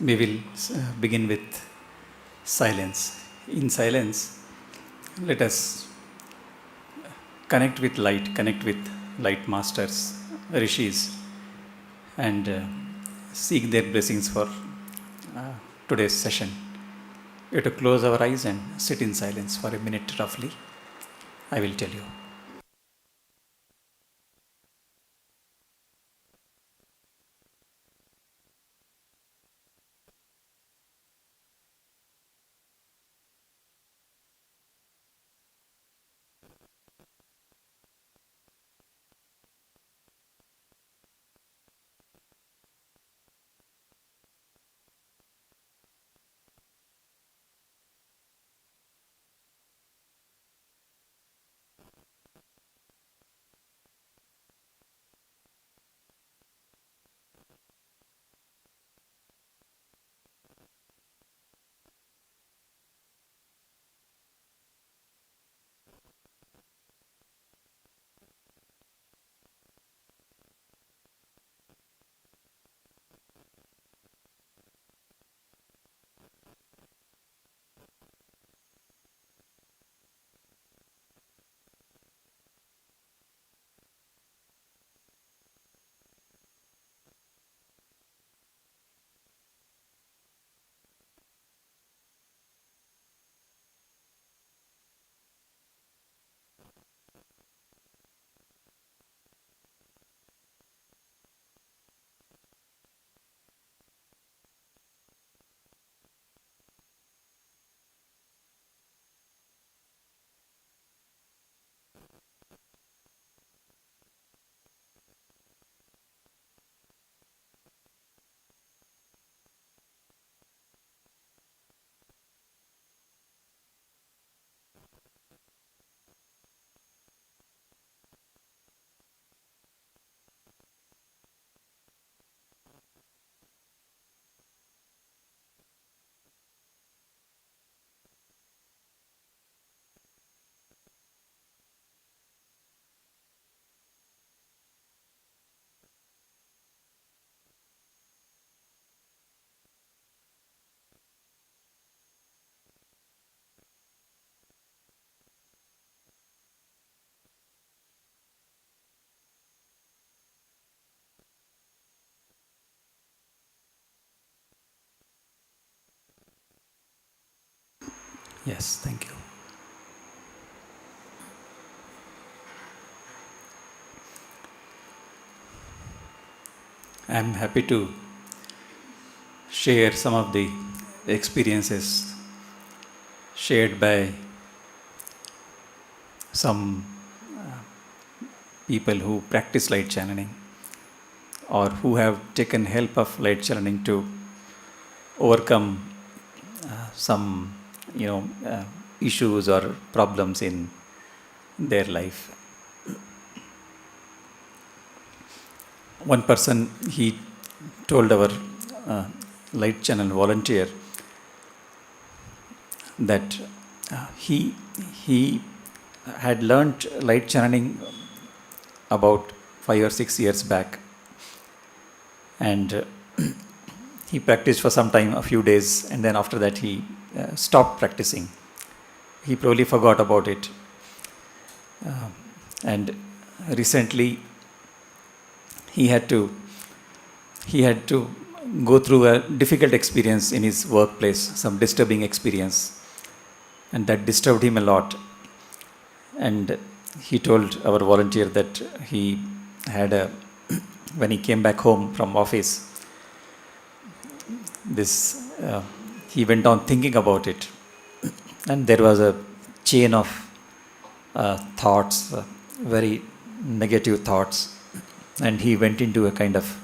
We will begin with silence. In silence, let us connect with light masters, rishis, and seek their blessings for today's session. We have to close our eyes and sit in silence for a minute roughly. I will tell you. Yes, thank you. I am happy to share some of the experiences shared by some people who practice light channeling or who have taken help of light channeling to overcome some issues or problems in their life. One person, he told our light channel volunteer that he had learnt light channeling about 5 or 6 years back, and he practiced for some time, a few days, and then after that he stopped practicing. He probably forgot about it. And recently he had to go through a difficult experience in his workplace, some disturbing experience, and that disturbed him a lot. And he told our volunteer that he had when he came back home from office, he went on thinking about it, and there was a chain of thoughts, very negative thoughts, and he went into a kind of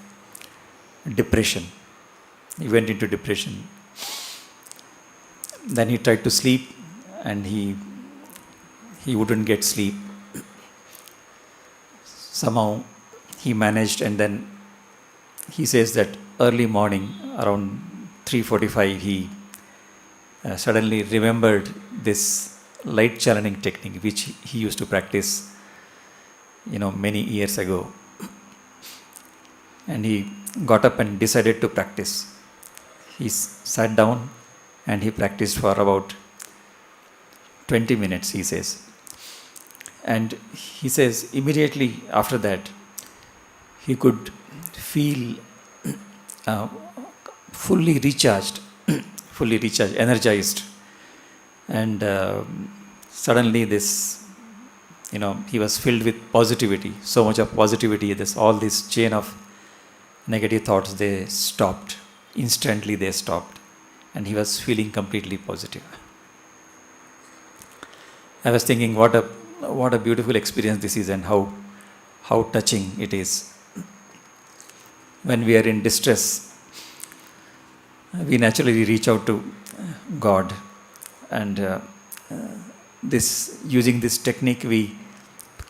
depression. Then he tried to sleep, and he wouldn't get sleep. Somehow he managed, and then he says that early morning around 3:45 he suddenly remembered this light channeling technique which he used to practice many years ago, and he got up and decided to practice. he sat down and he practiced for about 20 minutes, he says. And he says immediately after that, he could feel uh, fully recharged, energized. And suddenly he was filled with positivity, so much of positivity, all this chain of negative thoughts, they stopped. Instantly they stopped. And he was feeling completely positive. I was thinking what a beautiful experience this is, and how touching it is. When we are in distress, we naturally reach out to God, and using this technique, we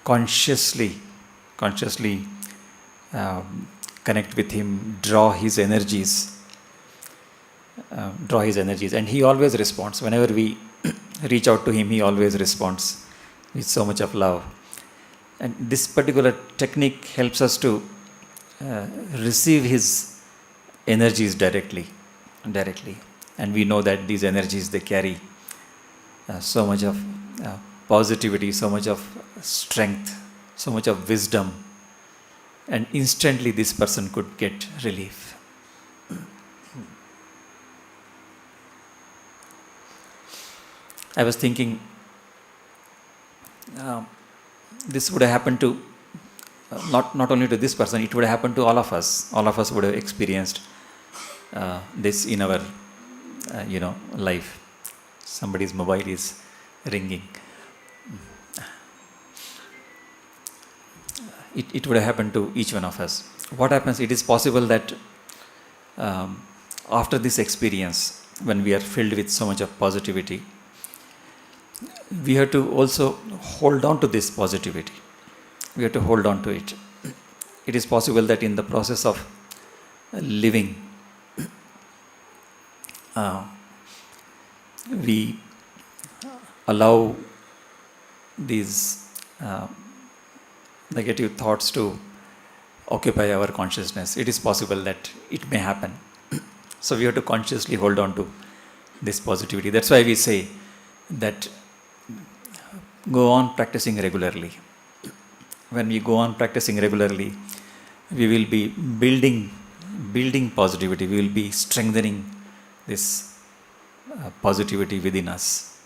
consciously connect with Him, draw His energies, and He always responds. Whenever we reach out to Him, He always responds with so much of love. And this particular technique helps us to receive His energies directly, and we know that these energies, they carry so much of positivity, so much of strength, so much of wisdom, and instantly this person could get relief. I was thinking this would have happened to not only to this person, it would have happened to all of us. All of us would have experienced this in our life. Somebody's mobile is ringing. It would have happened to each one of us. What happens, it is possible that after this experience, when we are filled with so much of positivity, we have to also hold on to this positivity. We have to hold on to it. It is possible that in the process of living, we allow these negative thoughts to occupy our consciousness. It is possible that it may happen. So we have to consciously hold on to this positivity. That's why we say that go on practicing regularly. When we go on practicing regularly, we will be building positivity. We will be strengthening this positivity within us.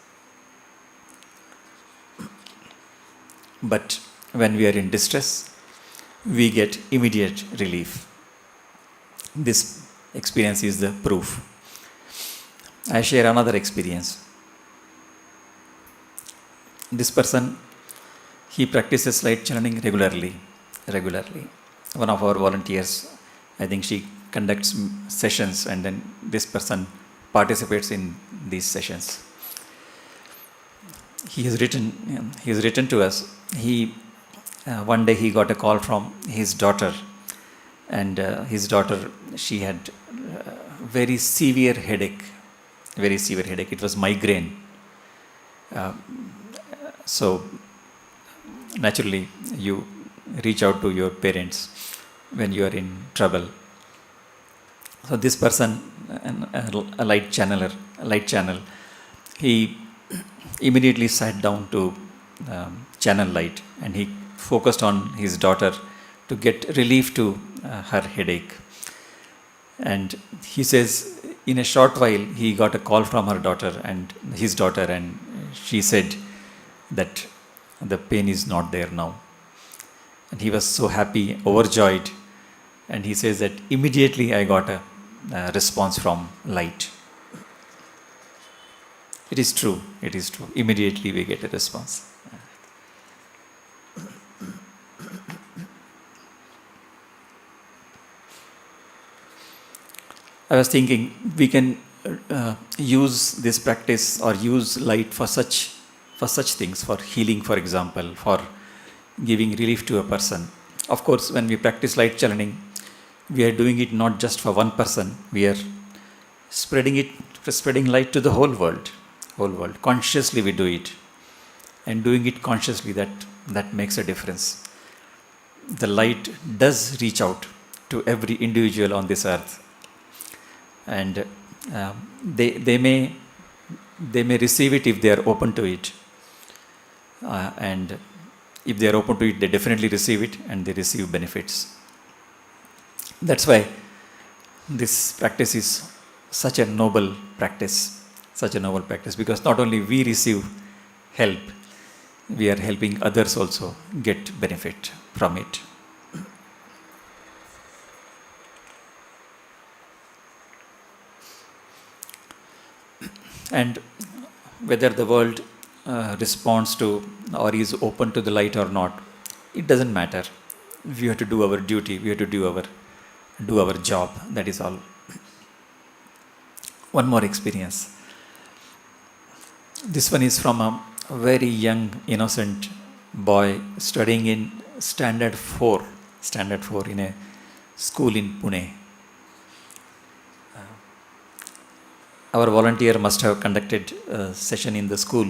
But when we are in distress, we get immediate relief. This experience is the proof. I share another experience. This person, he practices light channeling regularly. One of our volunteers, I think she conducts sessions, and then this person participates in these sessions. He has written to us. One day he got a call from his daughter, and his daughter, she had very severe headache. It was migraine. So naturally, you reach out to your parents when you are in trouble. So this person, a light channel, he immediately sat down to channel light, and he focused on his daughter to get relief to her headache. And he says, in a short while, he got a call from his daughter, and she said that the pain is not there now. And he was so happy, overjoyed, and he says that immediately I got a response from light. It is true. Immediately we get a response. I was thinking we can use this practice or use light for such things, for healing, for example, for giving relief to a person. Of course, when we practice light channeling, we are doing it not just for one person. We are spreading light to the whole world. Consciously we do it, and doing it consciously, that makes a difference. The light does reach out to every individual on this earth, and They may receive it if they are open to it, and if they are open to it, they definitely receive it and they receive benefits. That's why this practice is such a noble practice, because not only we receive help, we are helping others also get benefit from it. And whether the world responds to or is open to the light or not, it doesn't matter. We have to do our duty, we have to do our job, that is all. One more experience. This one is from a very young, innocent boy studying in standard 4 in a school in Pune. Our volunteer must have conducted a session in the school,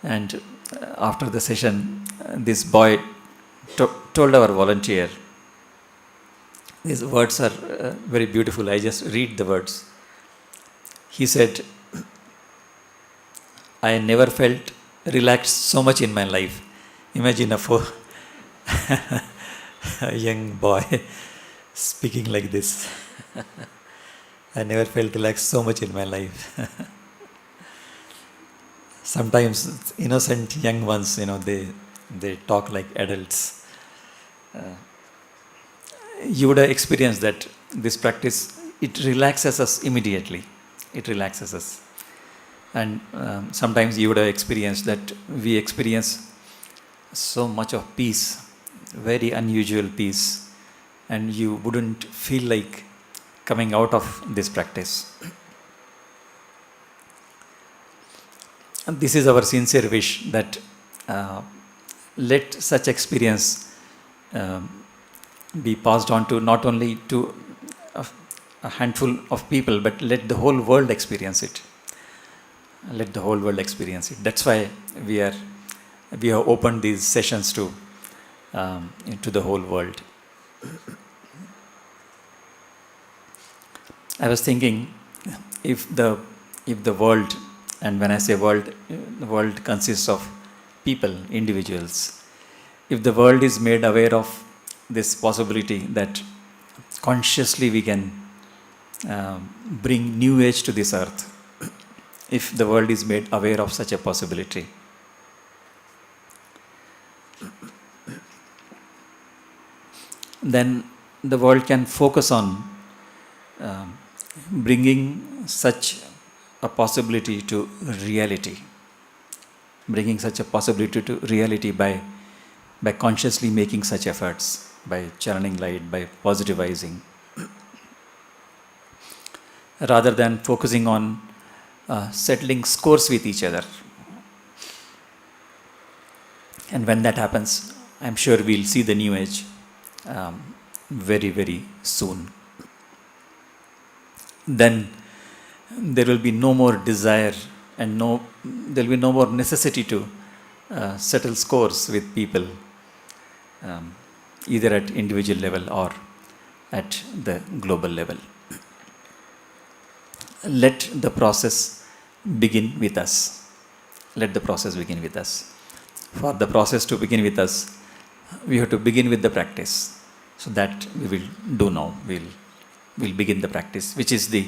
and after the session, this boy told our volunteer, these words are very beautiful. I just read the words. He said, I never felt relaxed so much in my life. Imagine a young boy speaking like this. I never felt relaxed so much in my life. Sometimes innocent young ones, they talk like adults. You would have experienced that this practice, it relaxes us immediately. It relaxes us. And sometimes you would have experienced that we experience so much of peace, very unusual peace, and you wouldn't feel like coming out of this practice. And this is our sincere wish that let such experience be passed on to not only to a handful of people, but let the whole world experience it. Let the whole world experience it. That's why we have opened these sessions to the whole world. I was thinking, if the world, and when I say world, the world consists of people, individuals. If the world is made aware of this possibility that consciously we can bring new age to this earth, if the world is made aware of such a possibility, then the world can focus on bringing such a possibility to reality. Bringing such a possibility to reality by consciously making such efforts, by channeling light, by positivizing, rather than focusing on settling scores with each other. And when that happens, I'm sure we'll see the new age very, very soon. Then there will be no more desire and there will be no more necessity to settle scores with people, either at individual level or at the global level. Let the process begin with us. Let the process begin with us. For the process to begin with us, we have to begin with the practice. So that we will do now. We'll begin the practice, which is the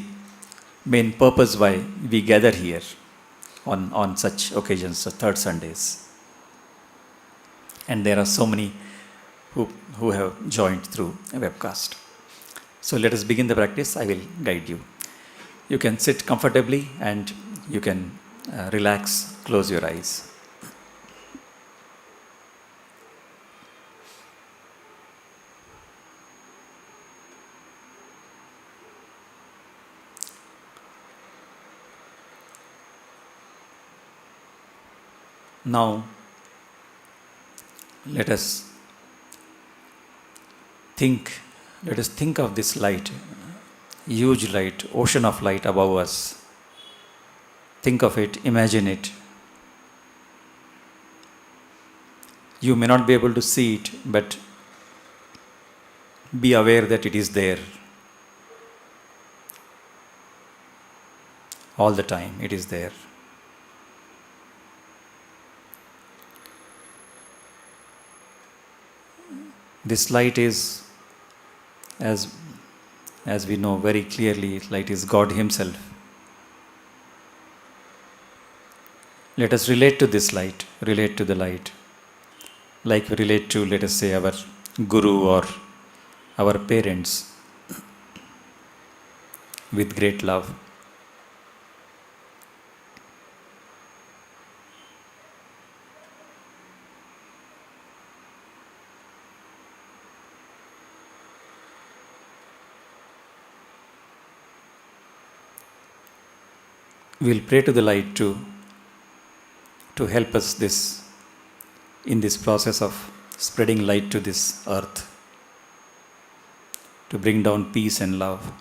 main purpose why we gather here on such occasions, the third Sundays. And there are so many who have joined through a webcast. So let us begin the practice. I will guide you. You can sit comfortably and you can relax, close your eyes. Now, let us think of this light, huge light, ocean of light above us. Think of it, imagine it. You may not be able to see it, but be aware that it is there. all the time. It is there. This light is, as we know very clearly, light is God Himself. Let us relate to this light, relate to the light, like we relate to, let us say, our guru or our parents with great love. We'll pray to the light to help us in this process of spreading light to this earth, to bring down peace and love.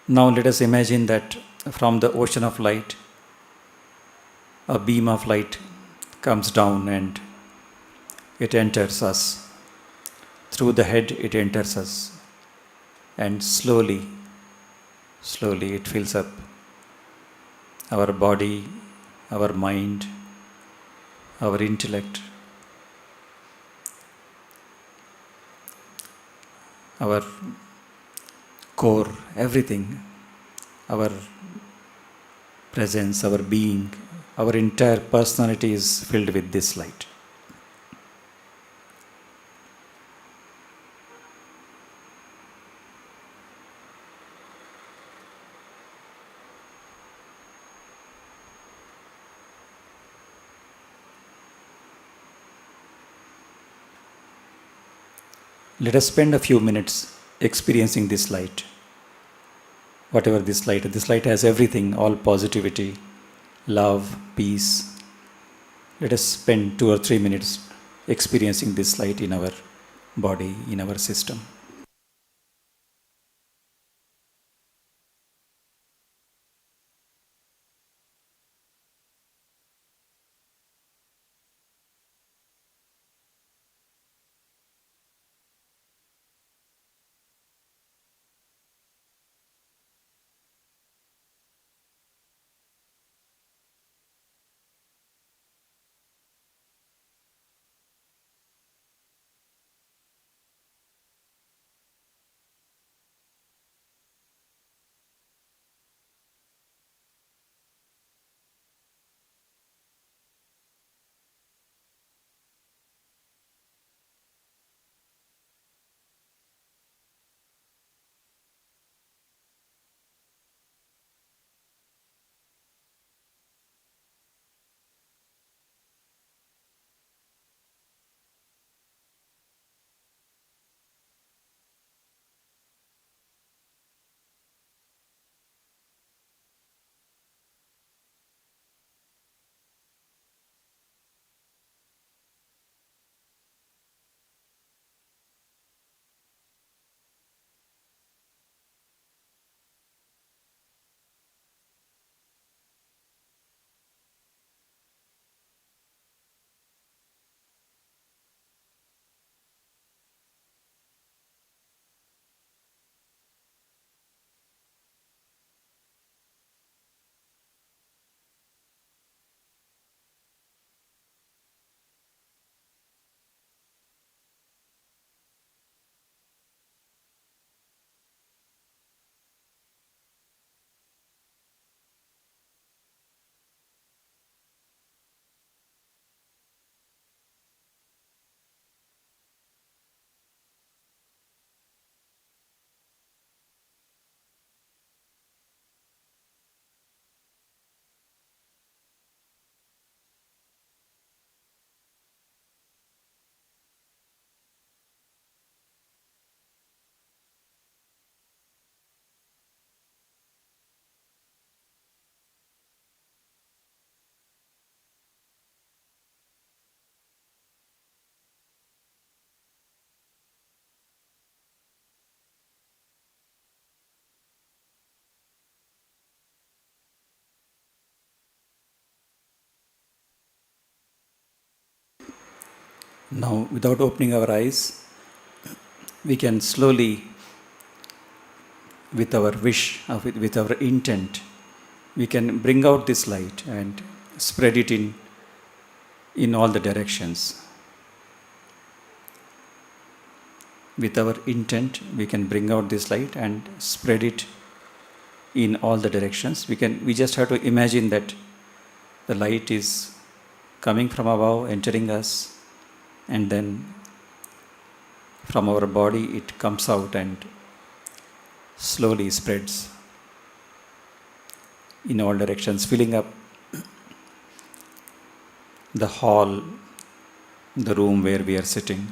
Now let us imagine that from the ocean of light, a beam of light comes down and it enters us. Through the head, it enters us, and slowly, slowly it fills up our body, our mind, our intellect, our core, everything, our presence, our being, our entire personality is filled with this light. Let us spend a few minutes experiencing this light. Whatever this light has everything, all positivity, love, peace. Let us spend 2 or 3 minutes experiencing this light in our body, in our system. Now, without opening our eyes, we can slowly, with our wish, with our intent, we can bring out this light and spread it in all the directions. With our intent, we can bring out this light and spread it in all the directions. We just have to imagine that the light is coming from above, entering us, and then from our body it comes out and slowly spreads in all directions, filling up the hall, the room where we are sitting,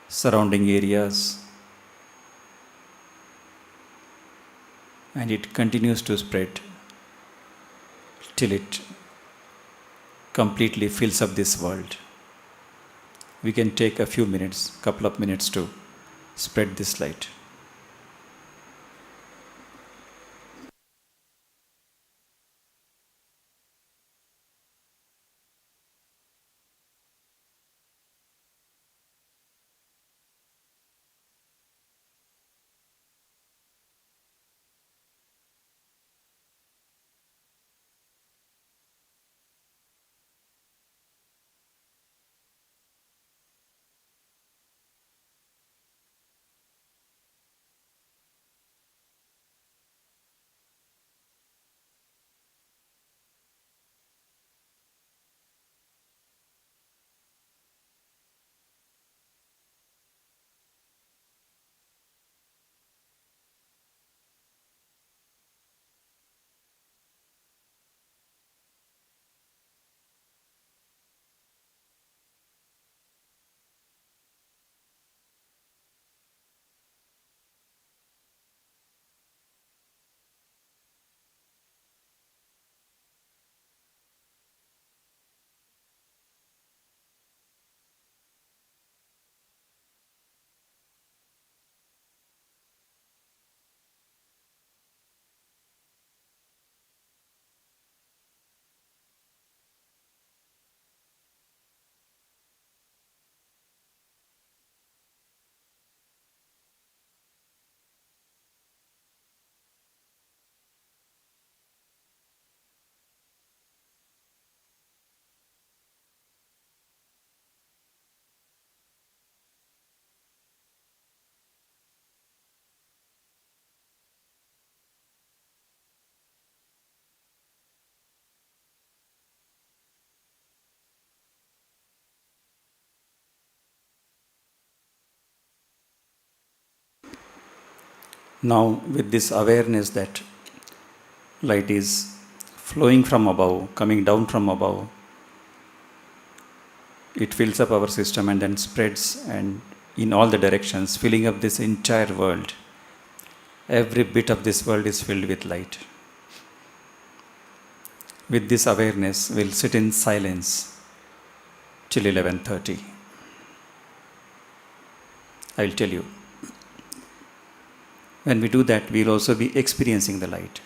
surrounding areas, and it continues to spread till it completely fills up this world. We can take a few minutes, couple of minutes to spread this light. Now, with this awareness that light is flowing from above, coming down from above, it fills up our system and then spreads and in all the directions, filling up this entire world. Every bit of this world is filled with light. With this awareness, we'll sit in silence till 11:30. I'll tell you. When we do that, we'll also be experiencing the light.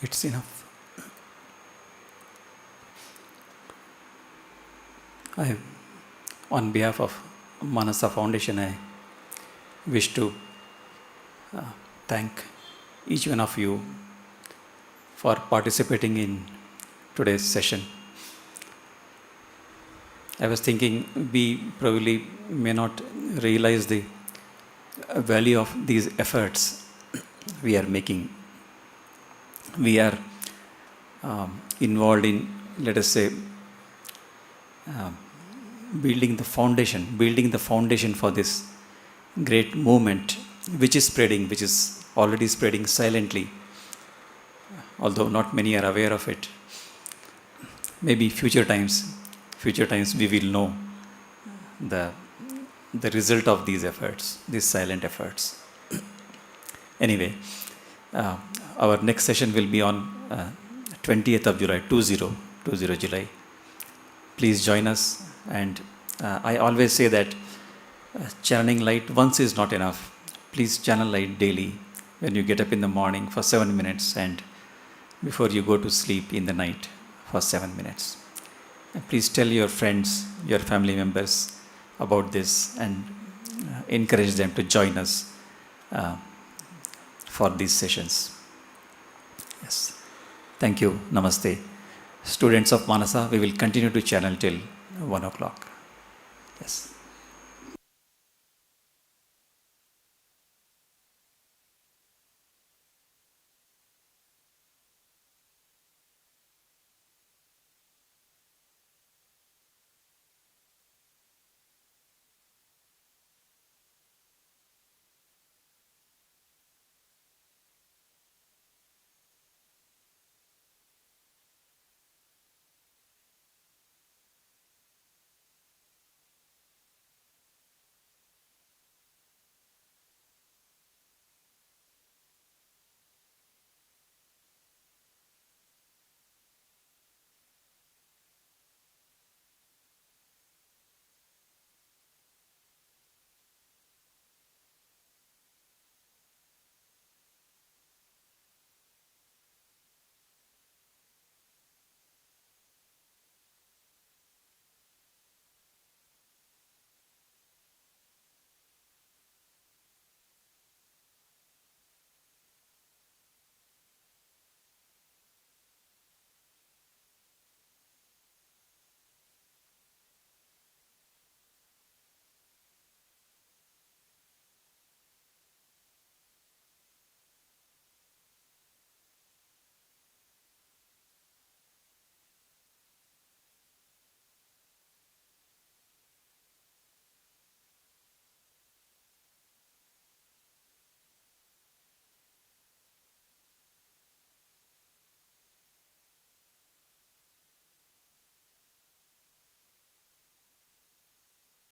It's enough. I, on behalf of Manasa Foundation, I wish to thank each one of you for participating in today's session. I was thinking we probably may not realize the value of these efforts we are making. We are involved in, let us say, building the foundation for this great movement, which is already spreading silently, although not many are aware of it. Maybe future times we will know the result of these efforts, these silent efforts. Anyway, our next session will be on 20th of July, 20 July. Please join us. And I always say that channeling light once is not enough. Please channel light daily when you get up in the morning for 7 minutes and before you go to sleep in the night for 7 minutes. And please tell your friends, your family members about this and encourage them to join us for these sessions. Yes. Thank you. Namaste. Students of Manasa, we will continue to channel till 1 o'clock. Yes.